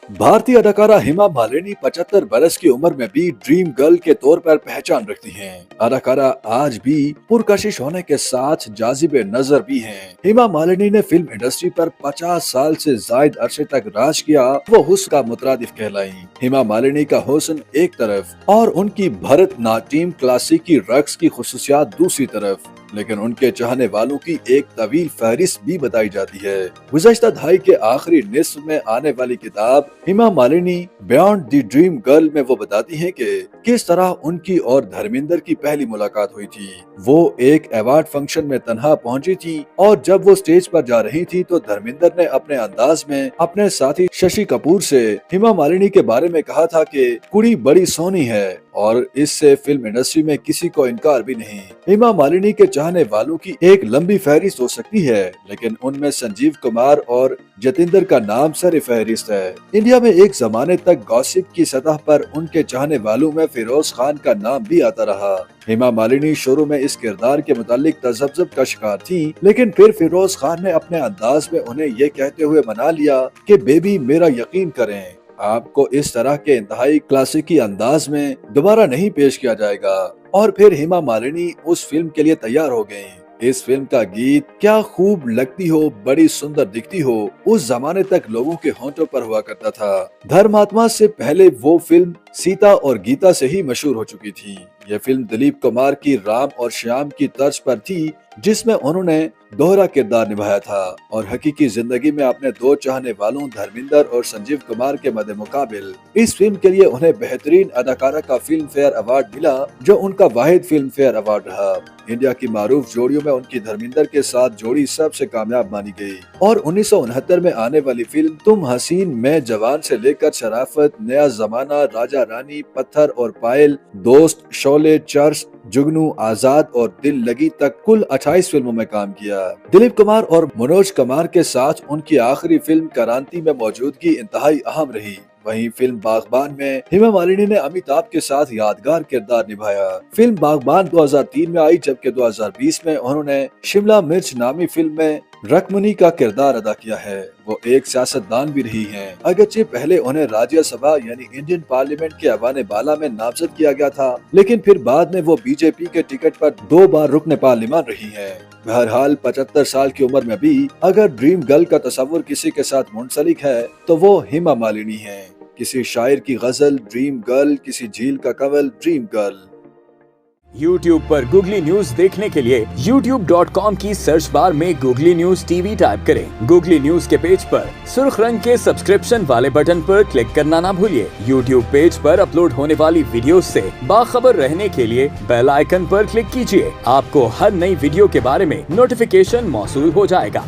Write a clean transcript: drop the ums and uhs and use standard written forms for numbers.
भारतीय अदाकारा हेमा मालिनी 75 बरस की उम्र में भी ड्रीम गर्ल के तौर पर पहचान रखती हैं। अदाकारा आज भी पुरकशिश होने के साथ जाजिबे नजर भी हैं। हेमा मालिनी ने फिल्म इंडस्ट्री पर 50 साल से जायद अरसे तक राज किया। वो हुस्न का मुतरादिफ कहलाई। हेमा मालिनी का हुस्न एक तरफ और उनकी भरतनाट्यम क्लासिकी रक्स की खुसूसियात दूसरी तरफ, लेकिन उनके चाहने वालों की एक तवील फहरिस्त भी बताई जाती है। गुज़श्ता दहाई के आखिरी निस्फ में आने वाली किताब Hema Malini beyond the dream girl में वो बताती हैं कि किस तरह उनकी और धर्मेंद्र की पहली मुलाकात हुई थी। वो एक अवार्ड फंक्शन में तन्हा पहुंची थी और जब वो स्टेज पर जा रही थी तो धर्मेंद्र ने अपने अंदाज में अपने साथी शशि कपूर से हेमा मालिनी के बारे में कहा था कि कुड़ी बड़ी सोनी है और इससे फिल्म इंडस्ट्री में किसी को इनकार भी नहीं। हेमा मालिनी के चाहने वालों की एक लंबी फहरिस्त हो सकती है, लेकिन उनमें संजीव कुमार और जतिंदर का नाम सर फहरिस्त है। इंडिया में एक जमाने तक गॉसिप की सतह पर उनके चाहने वालों में फिरोज खान का नाम भी आता रहा। हेमा मालिनी शुरू में इस किरदार के मुतालिक तजब्जुब का शिकार थी, लेकिन फिर फिरोज खान ने अपने अंदाज में उन्हें ये कहते हुए मना लिया कि बेबी मेरा यकीन करें, आपको इस तरह के इंतहाई क्लासिकी अंदाज में दोबारा नहीं पेश किया जाएगा। और फिर हेमा मालिनी उस फिल्म के लिए तैयार हो गयी। इस फिल्म का गीत क्या खूब लगती हो बड़ी सुंदर दिखती हो उस जमाने तक लोगों के होंठों पर हुआ करता था। धर्मात्मा से पहले वो फिल्म सीता और गीता से ही मशहूर हो चुकी थी। यह फिल्म दिलीप कुमार की राम और श्याम की तर्ज पर थी, जिसमें उन्होंने दोहरा किरदार निभाया था और हकीकी जिंदगी में अपने दो चाहने वालों धर्मेंद्र और संजीव कुमार के मद्दे मुकाबिल इस फिल्म के लिए उन्हें बेहतरीन अदाकारा का फिल्म फेयर अवार्ड मिला, जो उनका वाहिद फिल्म फेयर अवार्ड रहा। इंडिया की मारूफ जोड़ियों में उनकी धर्मेंद्र के साथ जोड़ी सबसे कामयाब मानी गई और 1969 में आने वाली फिल्म तुम हसीन मैं जवान से लेकर शराफत, नया जमाना, राजा रानी, पत्थर और पायल, दोस्त, शोले, चर्च, जुगनू, आजाद और दिल लगी तक कुल 28 फिल्मों में काम किया। दिलीप कुमार और मनोज कुमार के साथ उनकी आखिरी फिल्म क्रांति में मौजूदगी इंतहाई अहम रही। वहीं फिल्म बागबान में हेमा मालिनी ने अमिताभ के साथ यादगार किरदार निभाया। फिल्म बागबान 2003 में आई, जबकि 2020 में उन्होंने शिमला मिर्च नामी फिल्म में रकमनी का किरदार अदा किया है। वो एक सियासतदान भी रही हैं। अगरचे पहले उन्हें राज्यसभा यानी इंडियन पार्लियामेंट के अवाने बाला में नामजद किया गया था, लेकिन फिर बाद में वो बीजेपी के टिकट पर 2 बार रुकने पार्लियामान रही हैं। बहरहाल 75 साल की उम्र में भी अगर ड्रीम गर्ल का तस्वुर किसी के साथ मुंसलिक है तो वो हेमा मालिनी है। किसी शायर की गजल ड्रीम गर्ल, किसी झील का कंवल ड्रीम गर्ल। YouTube पर गूगली न्यूज देखने के लिए youtube.com की सर्च बार में गूगली न्यूज टीवी टाइप करें। गूगली न्यूज के पेज पर सुर्ख रंग के सब्सक्रिप्शन वाले बटन पर क्लिक करना ना भूलिए। YouTube पेज पर अपलोड होने वाली वीडियो से बाखबर रहने के लिए बेल आइकन पर क्लिक कीजिए। आपको हर नई वीडियो के बारे में नोटिफिकेशन मौसूल हो जाएगा।